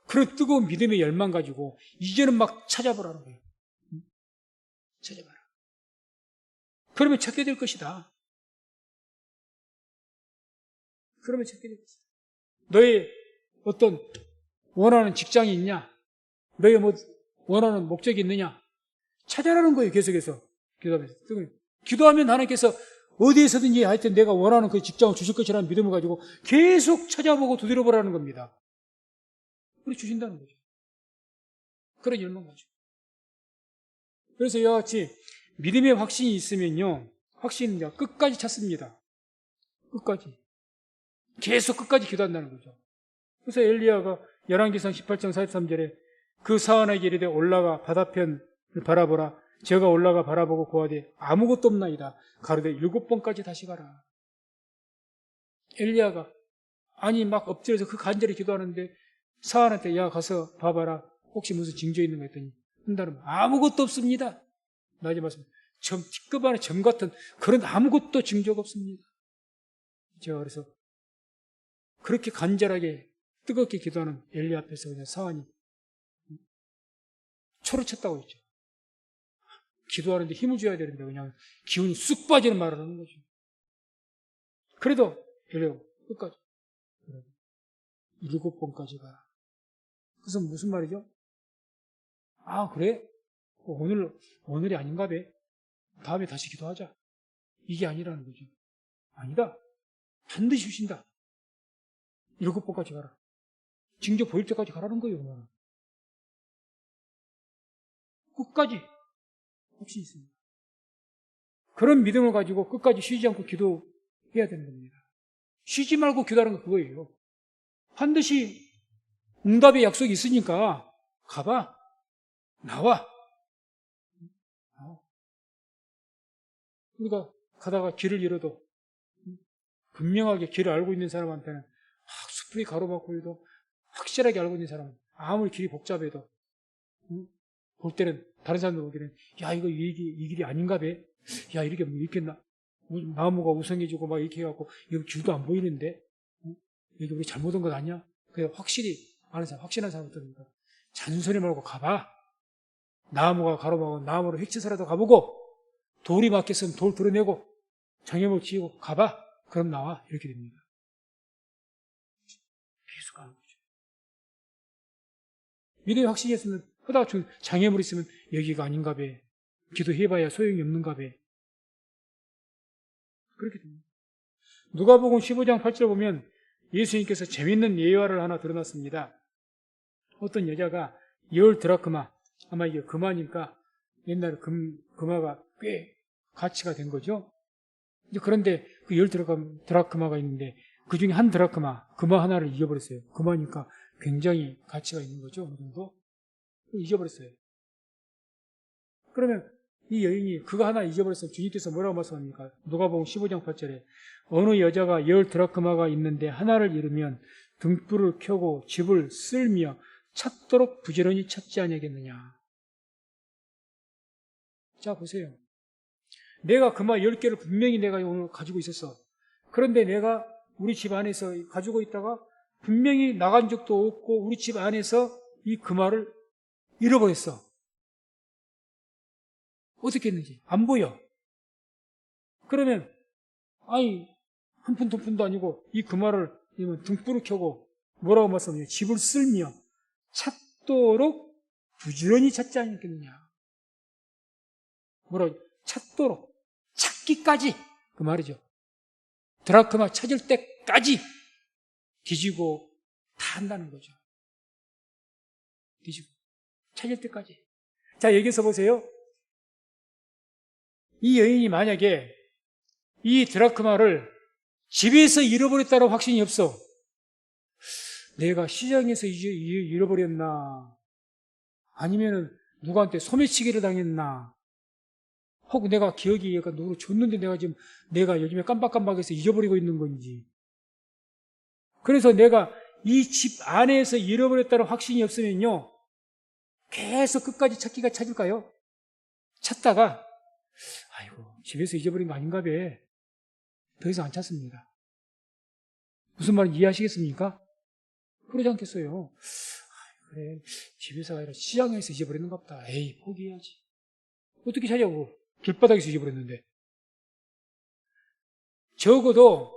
그런 뜨거운 믿음의 열망 가지고 이제는 막 찾아보라는 거예요. 찾아봐라. 그러면 찾게 될 것이다. 그러면 찾게 될 것이다. 너의 어떤 원하는 직장이 있냐? 너의 뭐 원하는 목적이 있느냐? 찾아라는 거예요. 계속해서 기도하면서. 기도하면 하나님께서 어디에서든지 하여튼 내가 원하는 그 직장을 주실 것이라는 믿음을 가지고 계속 찾아보고 두드려보라는 겁니다. 그래 주신다는 거죠. 그런 열망 가지고. 그래서 이와 같이 믿음의 확신이 있으면요, 확신은 끝까지 찾습니다. 끝까지. 계속 끝까지 기도한다는 거죠. 그래서 엘리야가 열왕기상 18장 43절에 그 사원에게 이르되 올라가 바다편을 바라보라. 제가 올라가 바라보고 고하되 아무것도 없나이다. 가로되 7번까지 다시 가라. 엘리야가 막 엎드려서 그 간절히 기도하는데 사원한테 가서 봐봐라. 혹시 무슨 징조 있는 거 했더니 한다는 아무것도 없습니다. 나중에 말씀 T급 안에 점 같은 그런 아무것도 징조가 없습니다. 그래서 그렇게 간절하게 뜨겁게 기도하는 엘리야 앞에서 그냥 사원이 초를 쳤다고 했죠. 기도하는데 힘을 줘야 되는데 그냥 기운이 쑥 빠지는 말을 하는 거죠. 그래도 엘리야가 끝까지 7번까지 가라. 그래서 무슨 말이죠? 그래? 오늘이 아닌가 봐. 다음에 다시 기도하자. 이게 아니라는 거죠. 아니다. 반드시 주신다. 7번까지 가라. 징조 보일 때까지 가라는 거예요. 그러면. 끝까지 확신이 있습니다. 그런 믿음을 가지고 끝까지 쉬지 않고 기도해야 되는 겁니다. 쉬지 말고 기도하는 거 그거예요. 반드시 응답의 약속이 있으니까 가봐. 나와. 우리가 가다가 길을 잃어도 분명하게 길을 알고 있는 사람한테는 숲이 가로막고 해도 확실하게 알고 있는 사람은 아무리 길이 복잡해도 볼 때는 다른 사람들 보기에는 이거 이 길이 아닌가 봐. 이렇게 뭐 이렇게 나무가 우성해지고 막 이렇게 해갖고 여기 길도 안 보이는데 여기 우리 잘못 온 것 아니야? 그래 확실히 아는 사람, 확신한 사람부터 잔소리 말고 가봐. 나무가 가로막으면 나무로 휘쳐서라도 가보고, 돌이 막혔으면 돌 드러내고 장애물 지우고 가봐. 그럼 나와. 이렇게 됩니다. 계속 가는 거죠. 믿음이 확신이 있으면 하다가 장애물 있으면 여기가 아닌가 봐. 기도해봐야 소용이 없는가 봐. 그렇게 됩니다. 누가복음 15장 8절 보면 예수님께서 재밌는 예화를 하나 드러났습니다. 어떤 여자가 10드라크마, 아마 이게 금화니까 옛날에 금화가 꽤 가치가 된 거죠. 그런데 그 10드라크마가 있는데 그 중에 한 드라크마, 금화 하나를 잊어버렸어요. 금화니까 굉장히 가치가 있는 거죠. 어느 정도. 잊어버렸어요. 그러면 이 여인이 그거 하나 잊어버렸으면 주님께서 뭐라고 말씀합니까? 누가복음 15장 8절에 어느 여자가 10드라크마가 있는데 하나를 잃으면 등불을 켜고 집을 쓸며 찾도록 부지런히 찾지 아니하겠느냐. 자, 보세요. 내가 금화 10개를 분명히 내가 오늘 가지고 있었어. 그런데 내가 우리 집 안에서 가지고 있다가 분명히 나간 적도 없고 우리 집 안에서 이 금화를 잃어버렸어. 어떻게 했는지 안 보여. 그러면 아니 한 푼 두 푼도 아니고 이 금화를 등불을 켜고 뭐라고 말씀하냐. 집을 쓸며 찾도록 부지런히 찾지 않겠느냐. 뭐라고 찾도록 찾기까지 그 말이죠. 드라크마 찾을 때까지 뒤지고 다 한다는 거죠. 뒤지고 찾을 때까지. 자, 여기서 보세요. 이 여인이 만약에 이 드라크마를 집에서 잃어버렸다는 확신이 없어. 내가 시장에서 잃어버렸나? 아니면은 누구한테 소매치기를 당했나? 혹은 내가 기억이 약간 누구를 줬는데 내가 요즘에 깜빡깜빡해서 잊어버리고 있는 건지. 그래서 내가 이 집 안에서 잃어버렸다는 확신이 없으면요. 계속 끝까지 찾을까요? 찾다가 아이고 집에서 잊어버린 거 아닌가 봐. 더 이상 안 찾습니다. 무슨 말인지 이해하시겠습니까? 그러지 않겠어요. 그래 집에서가 아니라 시장에서 잊어버렸는가 보다. 에이 포기해야지. 어떻게 찾냐고. 길바닥에서 잊어버렸는데. 적어도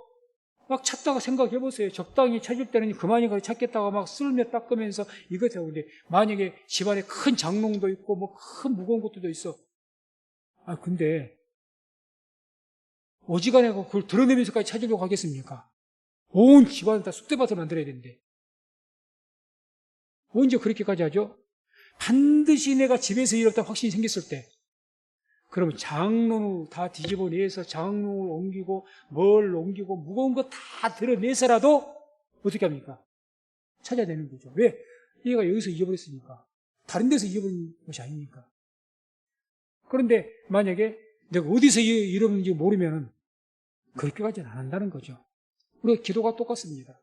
막 찾다가 생각해보세요. 적당히 찾을 때는 그만이가 찾겠다가 막 쓸며 닦으면서 이거 되고. 근데 만약에 집안에 큰 장롱도 있고 뭐 큰 무거운 것도 있어. 아 근데 어지간해 그걸 드러내면서까지 찾으려고 하겠습니까? 온 집안을 다 쑥대밭을 만들어야 되는데. 언제 그렇게까지 하죠? 반드시 내가 집에서 잃었다 확신이 생겼을 때. 그러면 장롱을 다 뒤집어내서 장롱을 옮기고 뭘 옮기고 무거운 거 다 드러내서라도 어떻게 합니까? 찾아야 되는 거죠. 왜? 얘가 여기서 잊어버렸으니까. 다른 데서 잊어버린 것이 아니니까. 그런데 만약에 내가 어디서 잃어버린지 모르면은 그렇게까지는 안 한다는 거죠. 우리가 기도가 똑같습니다.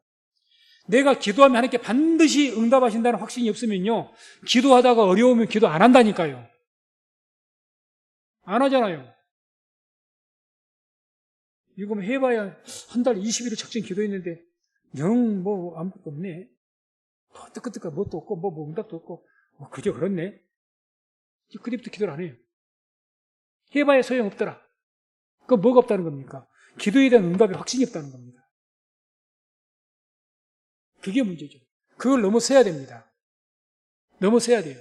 내가 기도하면 하나님께 반드시 응답하신다는 확신이 없으면요. 기도하다가 어려우면 기도 안 한다니까요. 안 하잖아요. 이거 뭐 해봐야 한 달 20일을 작정 기도했는데 영 뭐 아무것도 없네. 뜨끈뜨끈 뭣도 없고 뭐 응답도 없고 그저 그렇네. 그때부터 기도를 안 해요. 해봐야 소용없더라. 그건 뭐가 없다는 겁니까? 기도에 대한 응답의 확신이 없다는 겁니다. 그게 문제죠. 그걸 넘어서야 됩니다. 넘어서야 돼요.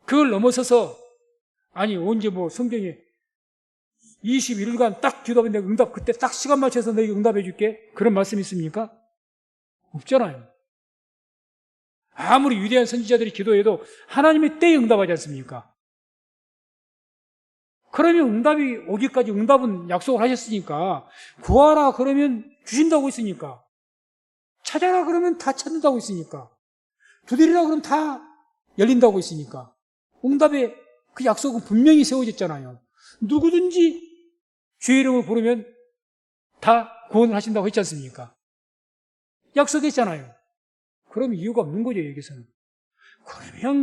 그걸 넘어서서 아니 언제 뭐 성경에 21일간 딱 기도하면 내가 응답 그때 딱 시간 맞춰서 너에게 응답해 줄게 그런 말씀이 있습니까? 없잖아요. 아무리 위대한 선지자들이 기도해도 하나님의 때에 응답하지 않습니까? 그러면 응답이 오기까지 응답은 약속을 하셨으니까 구하라 그러면 주신다고 했으니까 찾아라 그러면 다 찾는다고 했으니까 두드리라 그러면 다 열린다고 했으니까 응답의 그 약속은 분명히 세워졌잖아요. 누구든지 주의 이름을 부르면 다 구원을 하신다고 했지 않습니까? 약속했잖아요. 그럼 이유가 없는 거죠, 여기서는.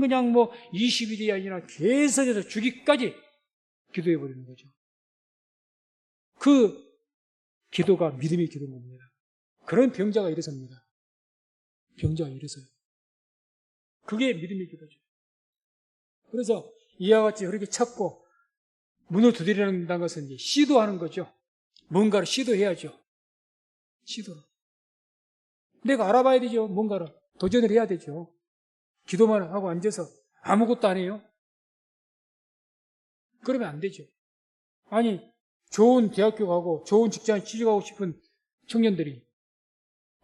그냥 뭐 20일이 아니라 계속해서 주기까지 기도해버리는 거죠. 그 기도가 믿음의 기도인 겁니다. 그런 병자가 일어섭니다. 병자가 일어서요. 그게 믿음의 기도죠. 그래서 이와 같이 그렇게 찾고 문을 두드리는다는 것은 이제 시도하는 거죠. 뭔가를 시도해야죠. 시도를. 내가 알아봐야 되죠. 뭔가를. 도전을 해야 되죠. 기도만 하고 앉아서 아무것도 안 해요. 그러면 안 되죠. 아니, 좋은 대학교 가고 좋은 직장에 취직하고 싶은 청년들이,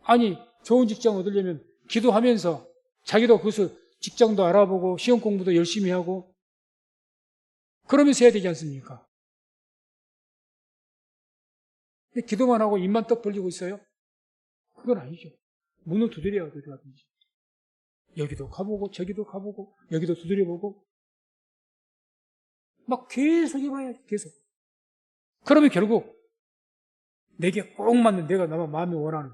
아니, 좋은 직장 얻으려면 기도하면서 자기도 그것을 직장도 알아보고 시험 공부도 열심히 하고 그러면서 해야 되지 않습니까? 근데 기도만 하고 입만 떡 벌리고 있어요? 그건 아니죠. 문을 두드려야 어디가든지. 여기도 가보고 저기도 가보고 여기도 두드려보고 막 계속 해봐야 계속. 그러면 결국 내게 꼭 맞는, 내가 나만 마음이 원하는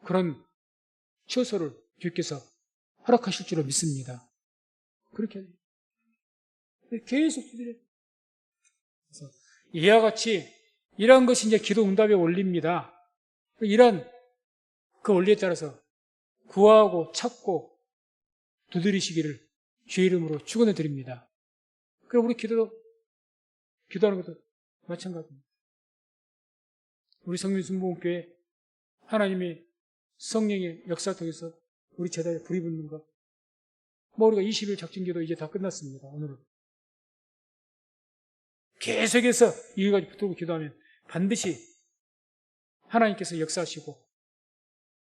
그런 처소를 주께서 허락하실 줄로 믿습니다. 그렇게 해야 돼요. 계속 두드려요. 그래서 이와 같이 이러한 것이 이제 기도 응답의 원리입니다. 이런 그 원리에 따라서 구하고 찾고 두드리시기를 주의 이름으로 축원해 드립니다. 그럼 우리 기도하는 것도 마찬가지입니다. 우리 성민순복음교회 하나님이 성령의 역사 통해서 우리 제자에 불이 붙는 것, 뭐 우리가 20일 작정기도 이제 다 끝났습니다. 오늘은 계속해서 이거까지 붙들고 기도하면 반드시 하나님께서 역사하시고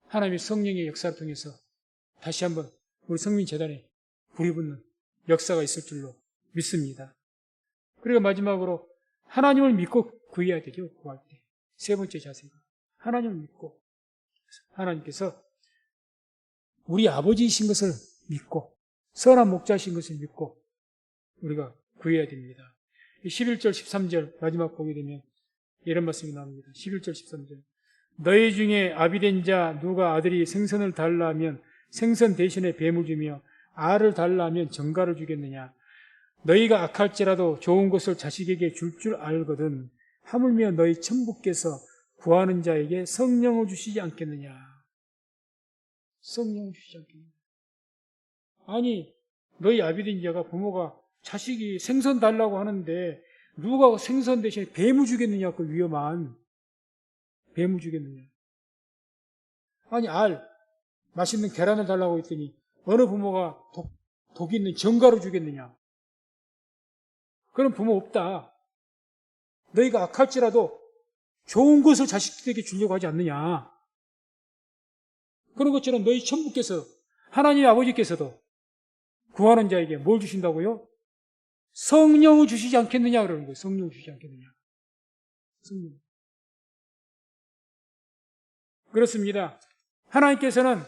하나님의 성령의 역사를 통해서 다시 한번 우리 성민재단에 불이 붙는 역사가 있을 줄로 믿습니다. 그리고 마지막으로 하나님을 믿고 구해야 되죠. 구할 때. 세 번째 자세가 하나님을 믿고, 하나님께서 우리 아버지이신 것을 믿고 선한 목자이신 것을 믿고 우리가 구해야 됩니다. 11절 13절 마지막 보게 되면 이런 말씀이 나옵니다. 11절 13절 너희 중에 아비된 자 누가 아들이 생선을 달라 하면 생선 대신에 뱀을 주며 알을 달라 하면 정갈을 주겠느냐. 너희가 악할지라도 좋은 것을 자식에게 줄 줄 알거든 하물며 너희 천부께서 구하는 자에게 성령을 주시지 않겠느냐. 성령을 주시지 않겠느냐. 아니, 너희 아비된 자가 부모가 자식이 생선 달라고 하는데 누가 생선 대신에 뱀을 주겠느냐. 그 위험한 뱀을 주겠느냐. 아니, 맛있는 계란을 달라고 했더니 어느 부모가 독이 있는 정갈을 주겠느냐. 그런 부모 없다. 너희가 악할지라도 좋은 것을 자식들에게 주려고 하지 않느냐. 그런 것처럼 너희 천부께서, 하나님의 아버지께서도 구하는 자에게 뭘 주신다고요? 성령을 주시지 않겠느냐 그러는 거예요. 성령을 주시지 않겠느냐. 성령. 그렇습니다. 하나님께서는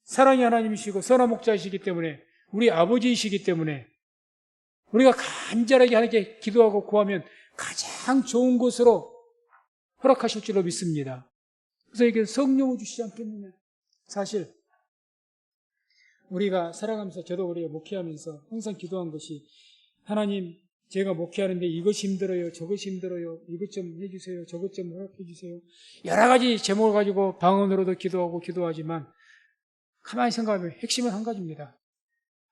사랑의 하나님이시고 선한 목자이시기 때문에, 우리 아버지이시기 때문에 우리가 간절하게 하나님께 기도하고 구하면 가장 좋은 것으로 허락하실 줄로 믿습니다. 그래서 이게 성령을 주시지 않겠느냐. 사실 우리가 살아가면서, 저도 우리가 목회하면서 항상 기도한 것이, 하나님, 제가 목회하는데 이것이 힘들어요, 저것이 힘들어요, 이것 좀 해주세요, 저것 좀 허락해 주세요. 여러 가지 제목을 가지고 방언으로도 기도하고 기도하지만 가만히 생각하면 핵심은 한 가지입니다.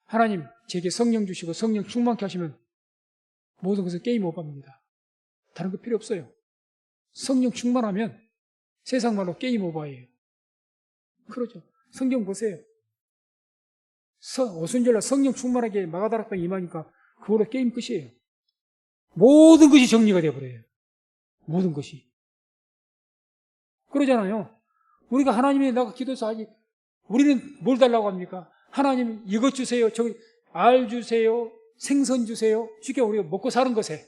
하나님, 제게 성령 주시고 성령 충만케 하시면 모든 것은 게임 오버입니다. 다른 거 필요 없어요. 성령 충만하면 세상 말로 게임 오버예요. 그러죠. 성경 보세요. 오순절날 성령 충만하게 마가다락방 임하니까 그걸로 게임 끝이에요. 모든 것이 정리가 되어버려요. 모든 것이. 그러잖아요. 우리가 하나님이 나가 기도해서 하지, 우리는 뭘 달라고 합니까? 하나님 이것 주세요, 저기 알 주세요, 생선 주세요. 쉽게 우리가 먹고 사는 것에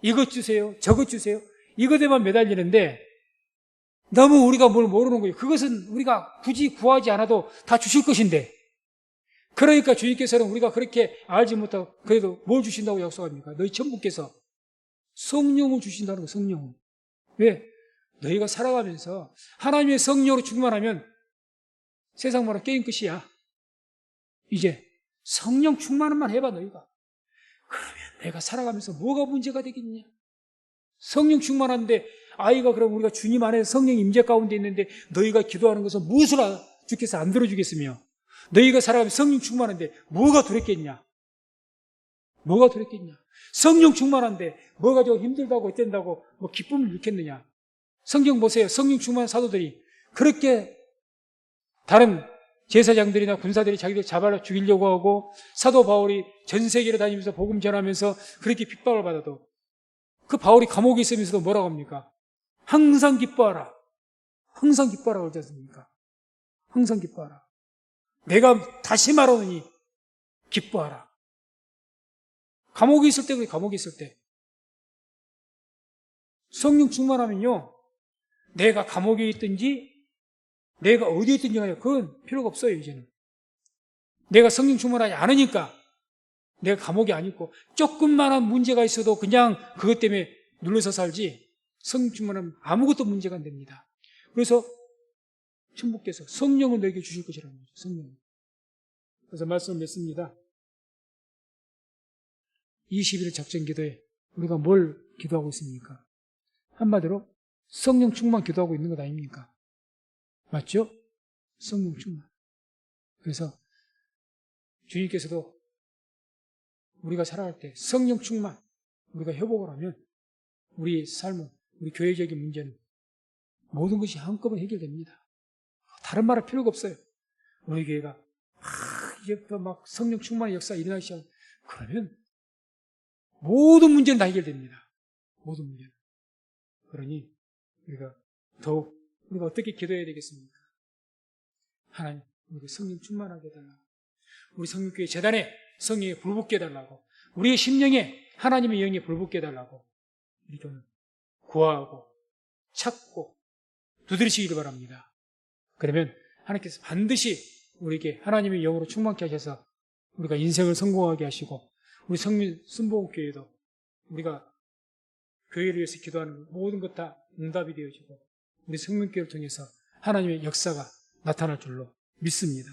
이것 주세요, 저것 주세요. 이것에만 매달리는데 너무 우리가 뭘 모르는 거예요. 그것은 우리가 굳이 구하지 않아도 다 주실 것인데, 그러니까 주님께서는 우리가 그렇게 알지 못하고 그래도 뭘 주신다고 약속합니까? 너희 천부께서 성령을 주신다는 거예요. 성령을. 왜? 너희가 살아가면서 하나님의 성령으로 충만하면 세상 말로 게임 끝이야. 이제 성령 충만만 해봐 너희가. 그러면 내가 살아가면서 뭐가 문제가 되겠냐. 성령 충만한데 아이가, 그럼 우리가 주님 안에 성령 임재 가운데 있는데 너희가 기도하는 것은 무엇을 주께서 안 들어주겠으며, 너희가 살아가면 성령 충만한데 뭐가 두렵겠냐. 뭐가 두렵겠냐? 성령 충만한데 뭐가 저 힘들다고 어쩐다고 뭐 기쁨을 잃겠느냐? 성경 보세요. 성령 충만한 사도들이 그렇게 다른 제사장들이나 군사들이 자기들 잡아 죽이려고 하고 사도 바울이 전 세계를 다니면서 복음 전하면서 그렇게 핍박을 받아도 그 바울이 감옥에 있으면서도 뭐라고 합니까? 항상 기뻐하라. 항상 기뻐하라 그러지 않습니까? 항상 기뻐하라. 내가 다시 말하노니 기뻐하라. 감옥에 있을 때 그래, 감옥에 있을 때. 성령 충만하면요, 내가 감옥에 있든지 내가 어디에 있든지 간에 그건 필요가 없어요, 이제는. 내가 성령 충만하지 않으니까 내가 감옥에 안 있고 조금만한 문제가 있어도 그냥 그것 때문에 눌러서 살지 성령 충만하면 아무것도 문제가 안 됩니다. 그래서 천부께서 성령을 너에게 주실 것이라는 거죠. 성령. 그래서 말씀을 맺습니다. 20일 작전 기도에 우리가 뭘 기도하고 있습니까? 한마디로 성령 충만 기도하고 있는 것 아닙니까? 맞죠? 성령 충만. 그래서 주님께서도 우리가 살아갈 때 성령 충만, 우리가 회복을 하면 우리 삶은, 우리 교회적인 문제는 모든 것이 한꺼번에 해결됩니다. 다른 말할 필요가 없어요. 우리 교회가 이제부터 막 성령 충만의 역사가 일어나기 시작하면 그러면 모든 문제는 다 해결됩니다. 모든 문제는. 그러니 우리가 더욱 우리가 어떻게 기도해야 되겠습니까? 하나님, 우리 성령 충만하게 해달라고. 우리 성령교회 재단에 성령에 불붙게 해달라고. 우리의 심령에 하나님의 영에 불붙게 해달라고. 우리 교회는 구하고 찾고 두드리시기를 바랍니다. 그러면 하나님께서 반드시 우리에게 하나님의 영으로 충만케 하셔서 우리가 인생을 성공하게 하시고 우리 성민 순복음교회도 우리가 교회를 위해서 기도하는 모든 것 다 응답이 되어지고 우리 성민교회를 통해서 하나님의 역사가 나타날 줄로 믿습니다.